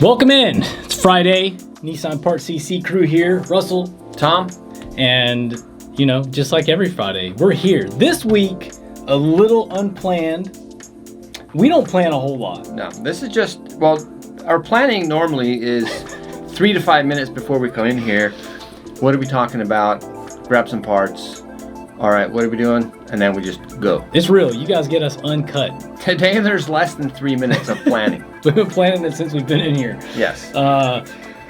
Welcome in. It's Friday. Nissan Parts CC crew here. Russell, Tom, and just like every Friday, we're here. This week, a little unplanned. We don't plan a whole lot. no, this is just, our planning normally is 3 to 5 minutes before we come in here. What are we talking about? Grab some parts. All right, what are we doing? And then we just go. It's real. You guys get us uncut. Today there's less than 3 minutes of planning. We've been planning this since we've been in here. Yes.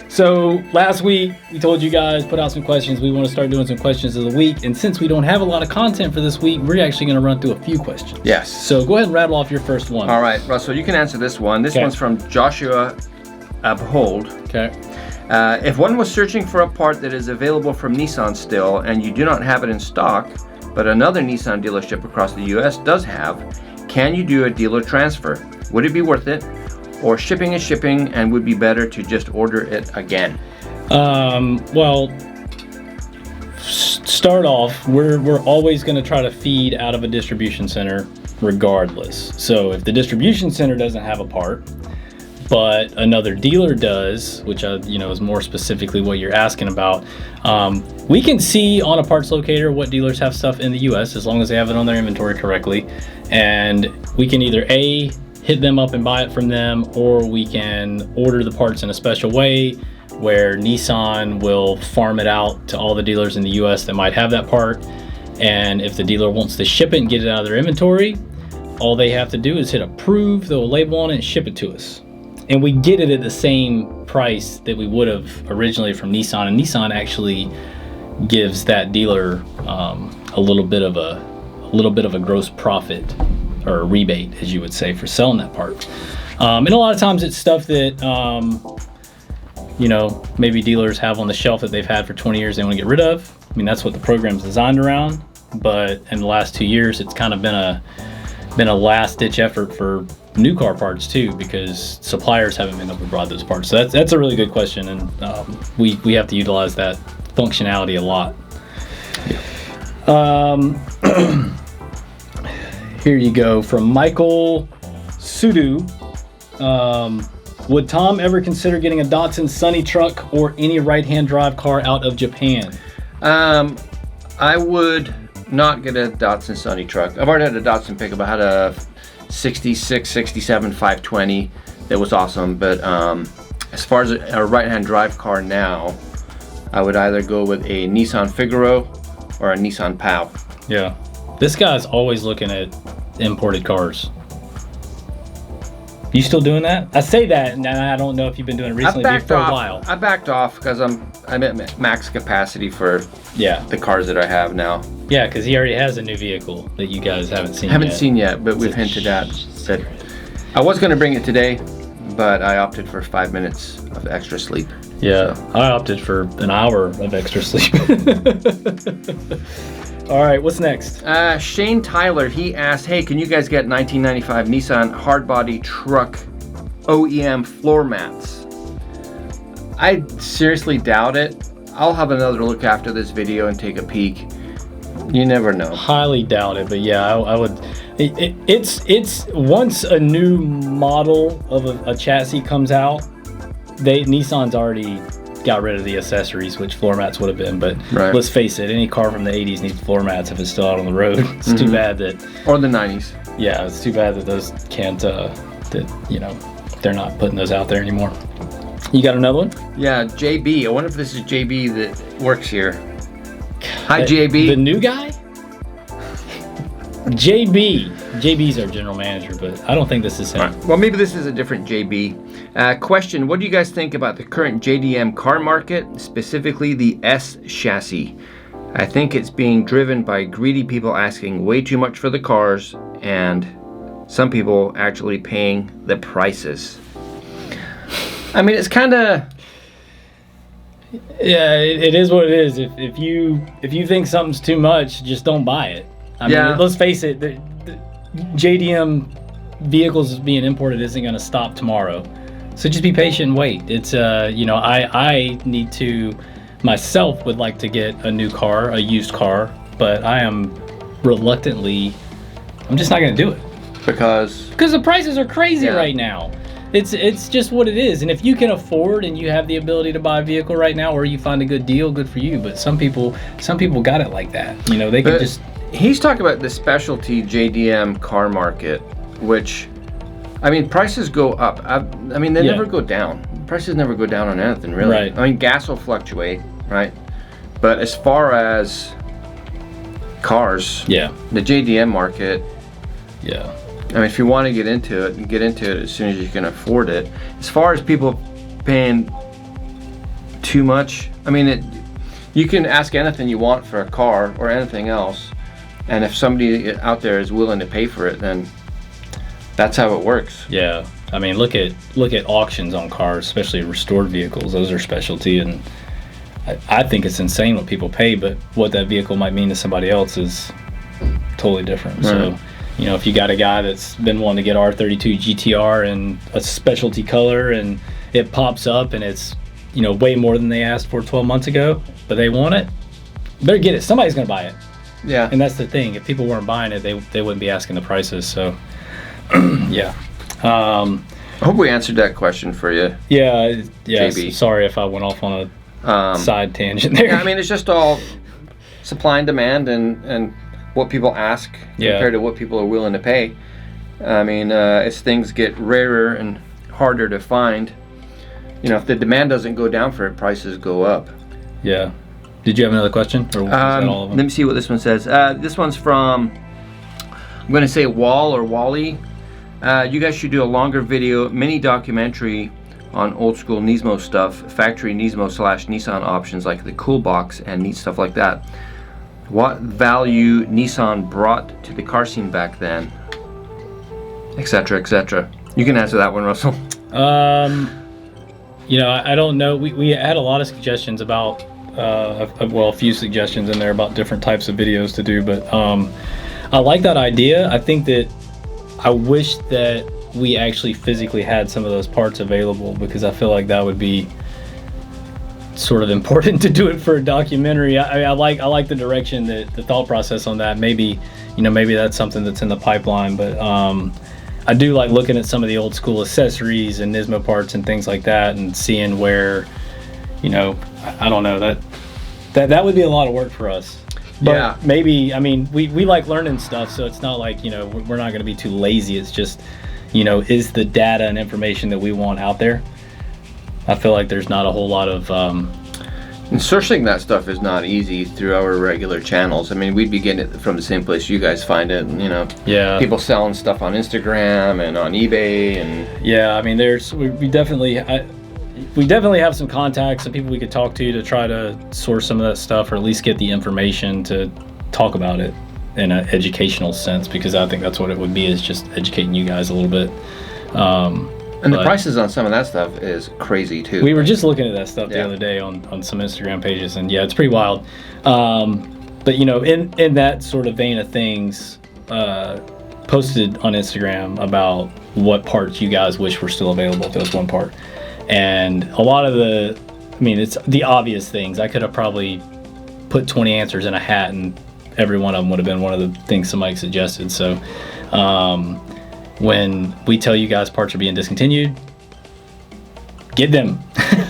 So last week, we told you guys, put out some questions. We want to start doing some questions of the week. And since we don't have a lot of content for this week, we're actually going to run through a few questions. Yes. So go ahead and rattle off your first one. All right, Russell, you can answer this one. This one's from Joshua Abhold. Okay. If one was searching for a part that is available from Nissan still and you do not have it in stock, but another Nissan dealership across the US does have, can you do a dealer transfer? Would it be worth it? Or shipping is shipping and would be better to just order it again? Start off, we're always going to try to feed out of a distribution center regardless. So if the distribution center doesn't have a part, but another dealer does, which is more specifically what you're asking about, we can see on a parts locator what dealers have stuff in the US as long as they have it on their inventory correctly, and we can either hit them up and buy it from them, or we can order the parts in a special way where Nissan will farm it out to all the dealers in the US that might have that part, and if the dealer wants to ship it and get it out of their inventory, all they have to do is hit approve, throw a label on it, and ship it to us. And we get it at the same price that we would have originally from Nissan, and Nissan actually gives that dealer a little bit of a gross profit, or a rebate, as you would say, for selling that part. And a lot of times it's stuff that maybe dealers have on the shelf that they've had for 20 years they want to get rid of. I mean, that's what the program's designed around. But in the last 2 years, it's kind of been a last-ditch effort for new car parts too, because suppliers haven't been able to provide those parts. So that's a really good question, and we have to utilize that functionality a lot. Here you go, from Michael Sudu. Would Tom ever consider getting a Datsun Sunny truck or any right-hand drive car out of Japan? I would not get a Datsun Sunny truck. I've already had a Datsun pickup. I had a 66, 67, 520 that was awesome, but as far as a right-hand drive car now, I would either go with a Nissan Figaro or a Nissan POW. Yeah, this guy's always looking at imported cars. You still doing that? I say that, and I don't know if you've been doing it recently, but for a while. I backed off because I'm at max capacity for the cars that I have now. Yeah, because he already has a new vehicle that you guys haven't seen Haven't seen yet, but we've hinted at that. I was going to bring it today, but I opted for 5 minutes of extra sleep. Yeah, so. I opted for an hour of extra sleep. All right, what's next? Shane Tyler, he asked, hey, can you guys get 1995 Nissan hardbody truck OEM floor mats? I seriously doubt it. I'll have another look after this video and take a peek. You never know. Highly doubt it, but yeah, I would. It's once a new model of a chassis comes out, Nissan's already got rid of the accessories, which floor mats would have been. But let's face it, any car from the 80s needs floor mats if it's still out on the road. It's too bad that. Or the 90s. Yeah, it's too bad that those can't. They're not putting those out there anymore. You got another one? Yeah, JB. I wonder if this is JB that works here. Hi, JB. The new guy? JB. JB's our general manager, but I don't think this is him. Right. Well, maybe this is a different JB. Question, what do you guys think about the current JDM car market, specifically the S chassis? I think it's being driven by greedy people asking way too much for the cars, and some people actually paying the prices. I mean, it's kind of... Yeah, it is what it is. If you think something's too much, just don't buy it. I mean, let's face it, the JDM vehicles being imported isn't going to stop tomorrow. So just be patient and wait. It's I need to myself would like to get a new car, a used car, but I'm just not going to do it. Because the prices are crazy right now. It's just what it is. And if you can afford and you have the ability to buy a vehicle right now, or you find a good deal, good for you. But some people got it like that. You know, they can just. He's talking about the specialty JDM car market, which, I mean, prices go up. I mean, they never go down. Prices never go down on anything, really. Right. I mean, gas will fluctuate, right? But as far as cars, the JDM market, I mean, if you want to get into it, get into it as soon as you can afford it. As far as people paying too much, I mean, you can ask anything you want for a car or anything else, and if somebody out there is willing to pay for it, then that's how it works. Yeah, I mean, look at auctions on cars, especially restored vehicles. Those are specialty, and I think it's insane what people pay, but what that vehicle might mean to somebody else is totally different. So, you know, if you got a guy that's been wanting to get R32 GTR in a specialty color and it pops up and it's, you know, way more than they asked for 12 months ago, but they want it, better get it. Somebody's going to buy it. Yeah. And that's the thing. If people weren't buying it, they wouldn't be asking the prices. So, yeah. I hope we answered that question for you. Yeah. JB. Sorry if I went off on a side tangent there. Yeah, I mean, it's just all supply and demand and what people ask compared to what people are willing to pay. I mean, as things get rarer and harder to find, you know, if the demand doesn't go down for it, prices go up. Yeah. Did you have another question? Or was that all of them? Let me see what this one says. This one's from, I'm going to say Wall or Wally. You guys should do a longer video, mini documentary on old school Nismo stuff, factory Nismo / Nissan options like the cool box and neat stuff like that. What value Nissan brought to the car scene back then, etc., etc. You can answer that one, Russell. You know, I don't know. We had a lot of suggestions about, a few suggestions in there about different types of videos to do, but I like that idea. I think that I wish that we actually physically had some of those parts available, because I feel like that would be sort of important to do it for a documentary. I like the direction, the thought process on that. Maybe that's something that's in the pipeline, but I do like looking at some of the old school accessories and Nismo parts and things like that, and seeing where, you know, I don't know, that would be a lot of work for us. But maybe, I mean, we like learning stuff, so it's not like, you know, we're not going to be too lazy. It's just, you know, is the data and information that we want out there? I feel like there's not a whole lot of... And searching that stuff is not easy through our regular channels. I mean, we'd be getting it from the same place you guys find it, and, you know, people selling stuff on Instagram and on eBay, and... Yeah, I mean, we definitely have some contacts, some people we could talk to try to source some of that stuff, or at least get the information to talk about it in an educational sense, because I think that's what it would be, is just educating you guys a little bit. And the prices on some of that stuff is crazy too. We were just looking at that stuff the other day on some Instagram pages, and yeah, it's pretty wild. But you know, in that sort of vein of things, posted on Instagram about what parts you guys wish were still available if there was one part. And a lot of it's the obvious things. I could have probably put 20 answers in a hat, and every one of them would have been one of the things somebody suggested. So when we tell you guys parts are being discontinued, get them.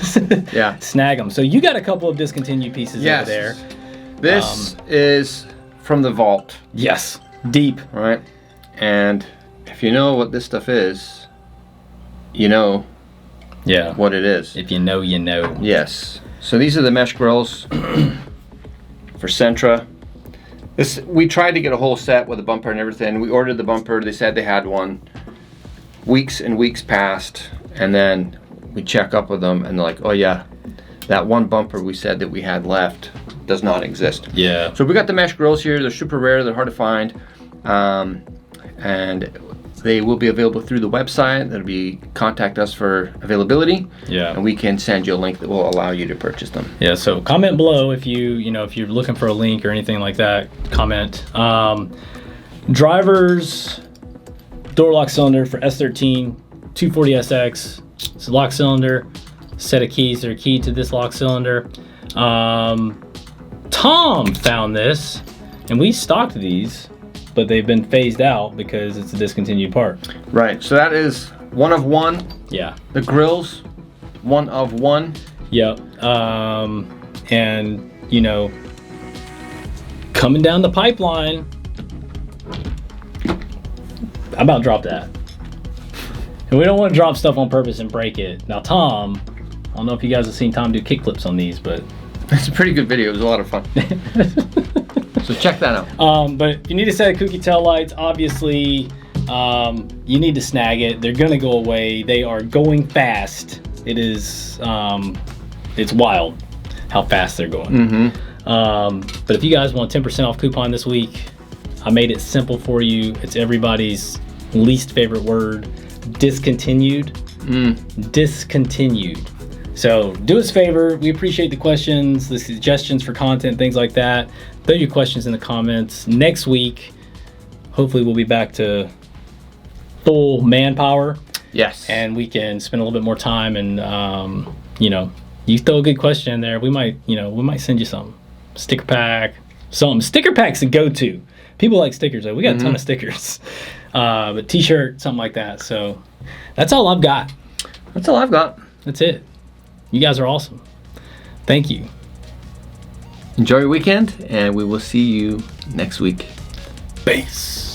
Snag them. So you got a couple of discontinued pieces over there. This is from the vault. Yes. Deep. Right. And if you know what this stuff is, you know what it is. If you know, you know. Yes. So these are the mesh grills for Sentra. We tried to get a whole set with a bumper and everything. We ordered the bumper. They said they had one. Weeks and weeks passed, and then we check up with them, and they're like, "Oh yeah, that one bumper we said that we had left does not exist." Yeah. So we got the mesh grills here. They're super rare. They're hard to find, and they will be available through the website. That'll be contact us for availability. Yeah. And we can send you a link that will allow you to purchase them. Yeah. So comment below if if you're looking for a link or anything like that. Comment. Drivers door lock cylinder for S13 240SX. It's a lock cylinder. Set of keys. They're key to this lock cylinder. Tom found this, and we stocked these, but they've been phased out because it's a discontinued part. Right, so that is one of one. Yeah. The grills, 1 of 1. Yep. And, you know, coming down the pipeline, I about dropped that. And we don't want to drop stuff on purpose and break it. Now, Tom, I don't know if you guys have seen Tom do kickflips on these, but It's a pretty good video. It was a lot of fun. So check that out. but if you need a set of kooky tail lights, obviously, you need to snag it. They're gonna go away. They are going fast. It is, it's wild how fast they're going. But if you guys want a 10% off coupon this week, I made it simple for you. It's everybody's least favorite word, discontinued. Discontinued. So do us a favor. We appreciate the questions, the suggestions for content, things like that. Throw your questions in the comments. Next week, hopefully we'll be back to full manpower. Yes. And we can spend a little bit more time and, you know, you throw a good question in there. We might send you something. Sticker pack, something. Sticker pack's a go-to. People like stickers, though. We got a ton of stickers. But t-shirt, something like that. So that's all I've got. That's all I've got. That's it. You guys are awesome. Thank you. Enjoy your weekend, and we will see you next week. Peace.